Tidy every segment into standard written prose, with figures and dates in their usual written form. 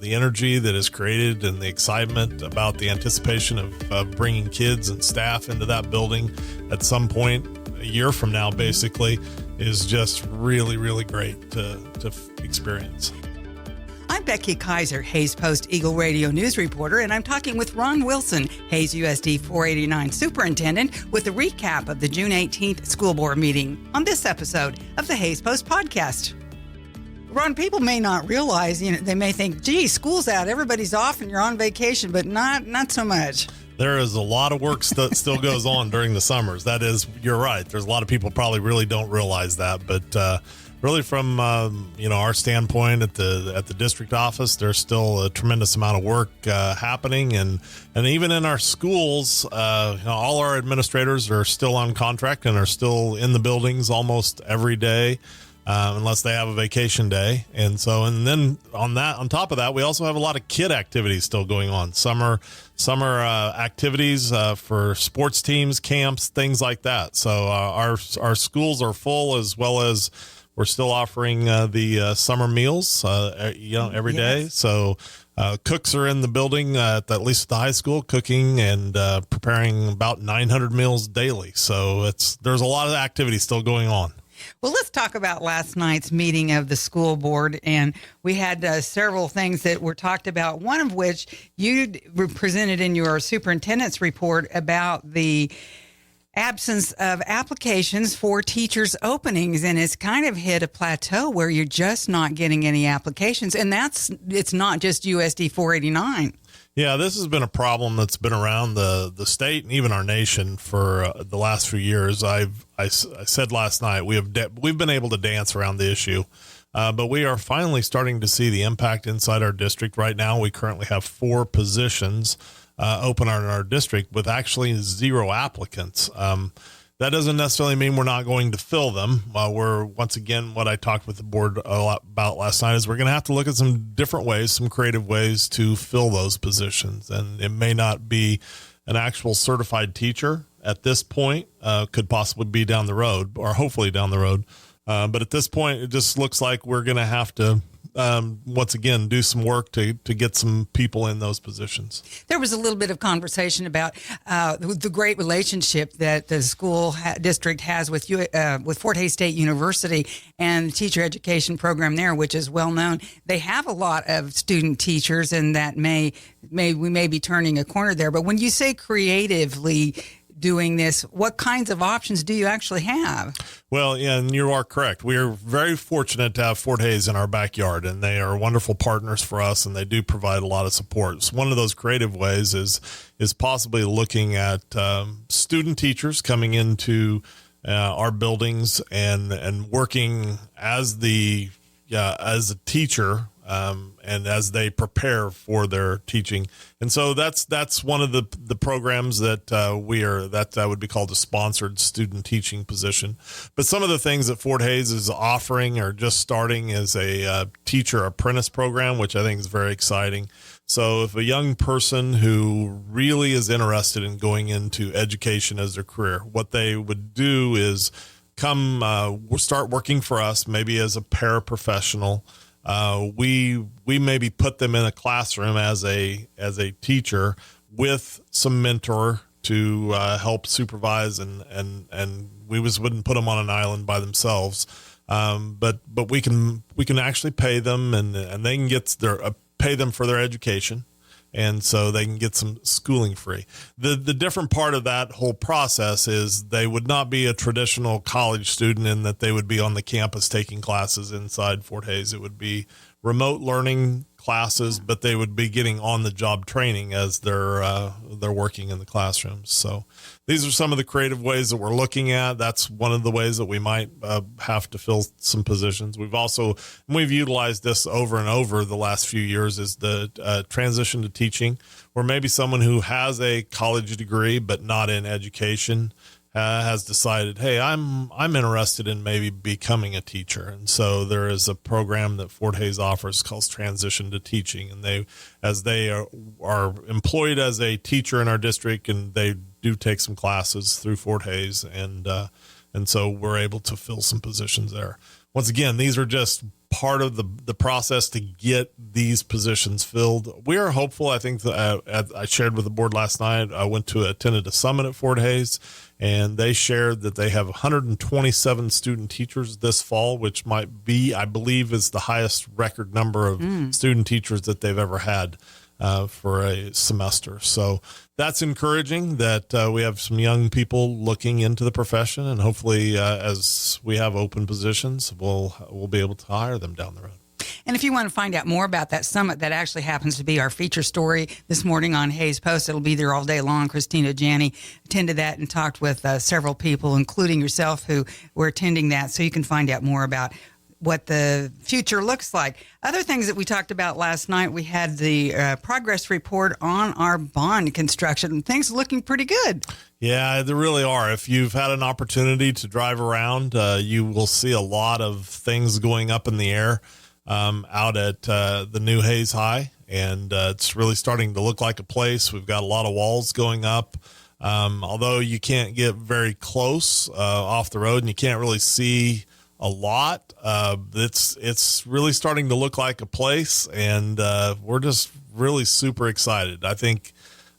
the energy that is created and the excitement about the anticipation of bringing kids and staff into that building at some point a year from now, basically, is just really, really great to experience. I'm Becky Kiser, Hays Post Eagle Radio News reporter, and I'm talking with Ron Wilson, Hays USD 489 Superintendent, with a recap of the June 18th school board meeting on this episode of the Hays Post podcast. Ron, people may not realize, they may think, gee, school's out, everybody's off and you're on vacation, but not so much. There is a lot of work that still goes on during the summers. That is, you're right. There's a lot of people probably really don't realize that, but really from our standpoint at the district office, there's still a tremendous amount of work happening, and even in our schools, all our administrators are still on contract and are still in the buildings almost every day, unless they have a vacation day. And then on top of that, we also have a lot of kid activities still going on. Summer activities for sports teams, camps, things like that. So our schools are full, as well as we're still offering the summer meals, every day. So cooks are in the building, at least at the high school, cooking and preparing about 900 meals daily. So there's a lot of activity still going on. Well, let's talk about last night's meeting of the school board. And we had several things that were talked about, one of which you presented in your superintendent's report about the absence of applications for teachers' openings, and it's kind of hit a plateau where you're just not getting any applications, and it's not just USD 489. Yeah, this has been a problem that's been around the state and even our nation for the last few years. I said last night we've been able to dance around the issue, but we are finally starting to see the impact inside our district. Right now, we currently have 4 positions open in our district with actually 0 applicants. That doesn't necessarily mean we're not going to fill them. Once again, what I talked with the board a lot about last night is we're going to have to look at some different ways, some creative ways to fill those positions. And it may not be an actual certified teacher at this point, could possibly be down the road, or hopefully down the road. But at this point, it just looks like we're going to have to once again, do some work to get some people in those positions. There was a little bit of conversation about the great relationship that the school district has with Fort Hays State University and the teacher education program there, which is well known. They have a lot of student teachers, and that we may be turning a corner there. But when you say creatively doing this, what kinds of options do you actually have? Well, yeah, and you are correct. We are very fortunate to have Fort Hays in our backyard, and they are wonderful partners for us, and they do provide a lot of support. So one of those creative ways is possibly looking at student teachers coming into our buildings and working as a teacher, and as they prepare for their teaching. And so that's one of the programs that that would be called a sponsored student teaching position. But some of the things that Fort Hays is offering or just starting is a teacher apprentice program, which I think is very exciting. So if a young person who really is interested in going into education as their career, what they would do is start working for us, maybe as a paraprofessional. We maybe put them in a classroom as a teacher with some mentor to help supervise, and we wouldn't put them on an island by themselves. But we can actually pay them, and they can get pay them for their education. And so they can get some schooling free. The different part of that whole process is they would not be a traditional college student in that they would be on the campus taking classes inside Fort Hays. It would be remote learning classes, but they would be getting on-the-job training as they're working in the classrooms. So these are some of the creative ways that we're looking at. That's one of the ways that we might have to fill some positions. We've utilized this over and over the last few years is the transition to teaching, where maybe someone who has a college degree but not in education has decided, hey, I'm interested in maybe becoming a teacher. And so there is a program that Fort Hays offers called Transition to Teaching. And they are employed as a teacher in our district, and they do take some classes through Fort Hays. And so we're able to fill some positions there. once again, these are just part of the process to get these positions filled. We are hopeful. I think that I shared with the board last night. I attended a summit at Fort Hays, and they shared that they have 127 student teachers this fall, which might be, I believe, is the highest record number of student teachers that they've ever had for a semester. So that's encouraging that we have some young people looking into the profession, and hopefully as we have open positions, we'll be able to hire them down the road. And if you want to find out more about that summit, that actually happens to be our feature story this morning on Hays Post. It'll be there all day long. Christina Janney attended that and talked with several people, including yourself, who were attending that. So you can find out more about what the future looks like. Other things that we talked about last night, we had the progress report on our bond construction. Things looking pretty good. Yeah, there really are. If you've had an opportunity to drive around, you will see a lot of things going up in the air out at the new Hays High, and it's really starting to look like a place. We've got a lot of walls going up. Although you can't get very close off the road and you can't really see a lot. It's really starting to look like a place, and we're just really super excited. I think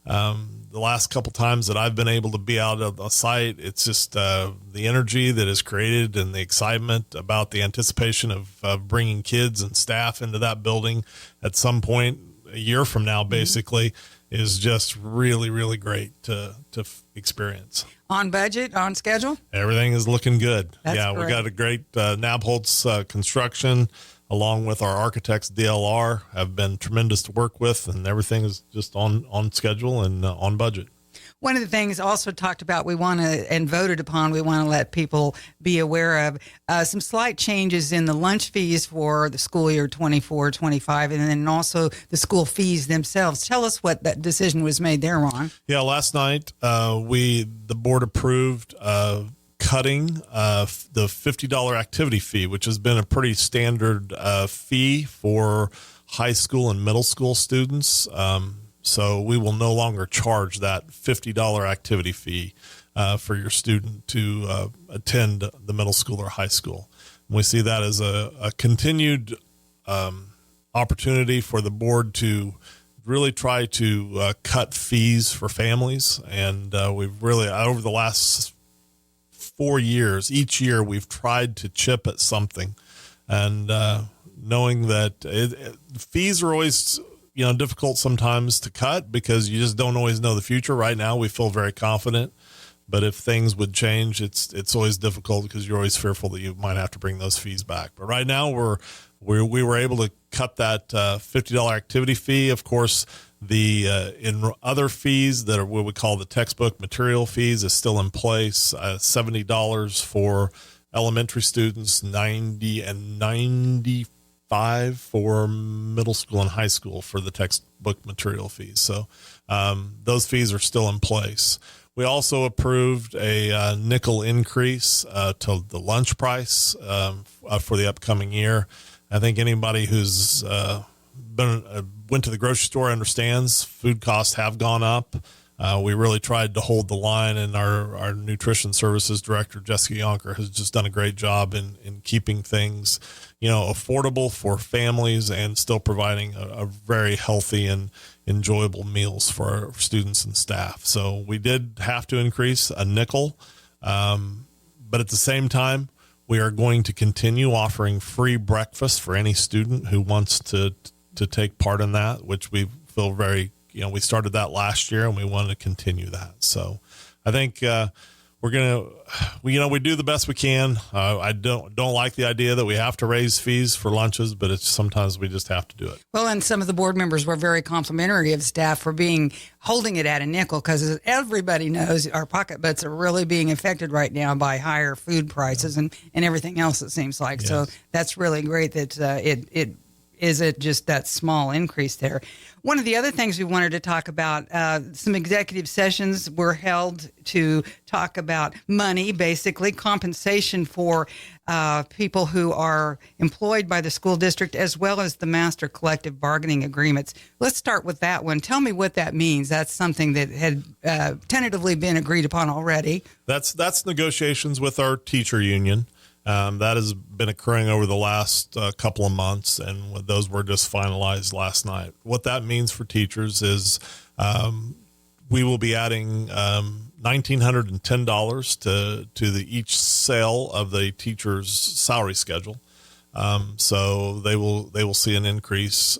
the last couple times that I've been able to be out of the site, it's just the energy that is created and the excitement about the anticipation of bringing kids and staff into that building at some point a year from now, basically, is just really, really great to experience. On budget, on schedule? Everything is looking good. That's great. We got a great Nabholz construction, along with our architects, DLR, have been tremendous to work with, and everything is just on schedule and on budget. One of the things also talked about we want to, and voted upon, we want to let people be aware of some slight changes in the lunch fees for the school year 24-25, and then also the school fees themselves. Tell us what that decision was made there, Ron. Yeah, last night the board approved cutting the $50 activity fee, which has been a pretty standard fee for high school and middle school students. So we will no longer charge that $50 activity fee for your student to attend the middle school or high school. And we see that as a continued opportunity for the board to really try to cut fees for families. And we've really, over the last 4 years, each year we've tried to chip at something. And knowing that fees are always difficult sometimes to cut because you just don't always know the future. Right now, we feel very confident, but if things would change, it's always difficult because you're always fearful that you might have to bring those fees back. But right now, we were able to cut that $50 activity fee. Of course, the in other fees that are what we call the textbook material fees is still in place. $70 for elementary students, $90 and $95 for middle school and high school for the textbook material fees. So those fees are still in place. We also approved a nickel increase to the lunch price for the upcoming year. I think anybody who's went to the grocery store understands food costs have gone up. We really tried to hold the line, and our nutrition services director, Jessica Yonker, has just done a great job in keeping things, affordable for families and still providing a very healthy and enjoyable meals for our students and staff. So we did have to increase a nickel, but at the same time, we are going to continue offering free breakfast for any student who wants to take part in that, which we feel very, we started that last year and we want to continue that. So I think we're going to, we do the best we can. I don't like the idea that we have to raise fees for lunches, but it's sometimes we just have to do it. Well, and some of the board members were very complimentary of staff for holding it at a nickel, because as everybody knows, our pocketbooks are really being affected right now by higher food prices and everything else, it seems like. Yes. So that's really great that it isn't just that small increase there. One of the other things we wanted to talk about, some executive sessions were held to talk about money, basically compensation for people who are employed by the school district, as well as the master collective bargaining agreements. Let's start with that one. Tell me what that means. That's something that had tentatively been agreed upon already. That's negotiations with our teacher union. That has been occurring over the last couple of months, and those were just finalized last night. What that means for teachers is we will be adding $1,910 to the each sale of the teacher's salary schedule. So they will see an increase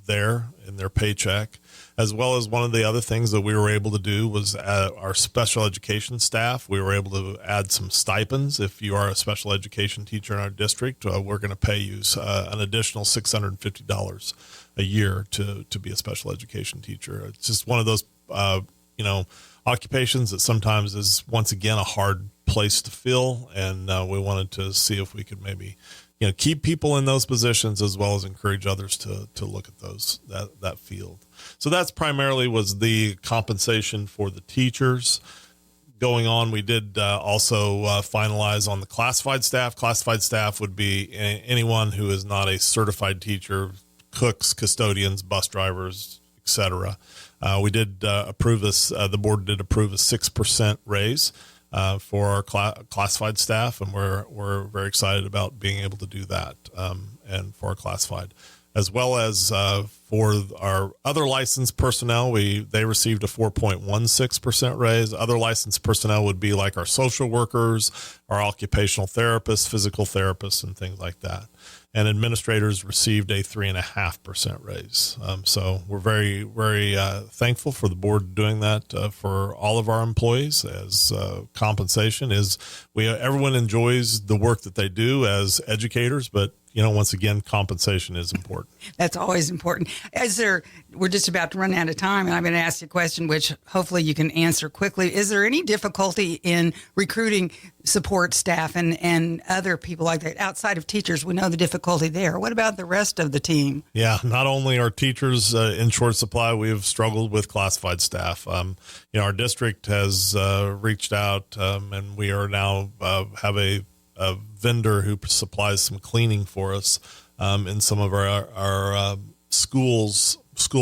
there in their paycheck, as well as one of the other things that we were able to do was our special education staff. We were able to add some stipends. If you are a special education teacher in our district, we're going to pay you an additional $650 a year to be a special education teacher. It's just one of those, occupations that sometimes is, once again, a hard place to fill. And we wanted to see if we could maybe keep people in those positions, as well as encourage others to look at that field. So that's primarily was the compensation for the teachers. Going on, we did also finalize on the classified staff. Classified staff would be anyone who is not a certified teacher, cooks, custodians, bus drivers, etc. We did approve this. The board did approve a 6% raise for our classified staff, and we're very excited about being able to do that, and for our classified, as well as for our other licensed personnel. They received a 4.16% raise. Other licensed personnel would be like our social workers, our occupational therapists, physical therapists, and things like that. And administrators received a 3.5% raise. So we're very, very thankful for the board doing that for all of our employees, as compensation is. Everyone enjoys the work that they do as educators, but once again, compensation is important. That's always important. We're just about to run out of time, and I'm going to ask you a question which hopefully you can answer quickly. Is there any difficulty in recruiting support staff and other people like that outside of teachers? We know the difficulty there. What about the rest of the team? Yeah, not only are teachers in short supply, we have struggled with classified staff. Our district has reached out, and we are now have a vendor who supplies some cleaning for us in some of our school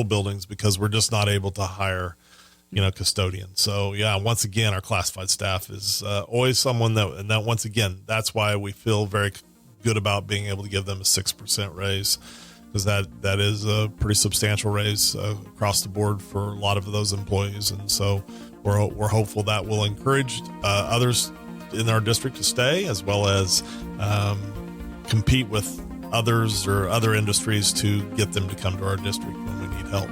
buildings, because we're just not able to hire custodians. So yeah, once again, our classified staff is always someone that once again, that's why we feel very good about being able to give them a 6% raise, because that is a pretty substantial raise across the board for a lot of those employees. And so we're hopeful that will encourage others in our district to stay, as well as compete with others or other industries to get them to come to our district when we need help.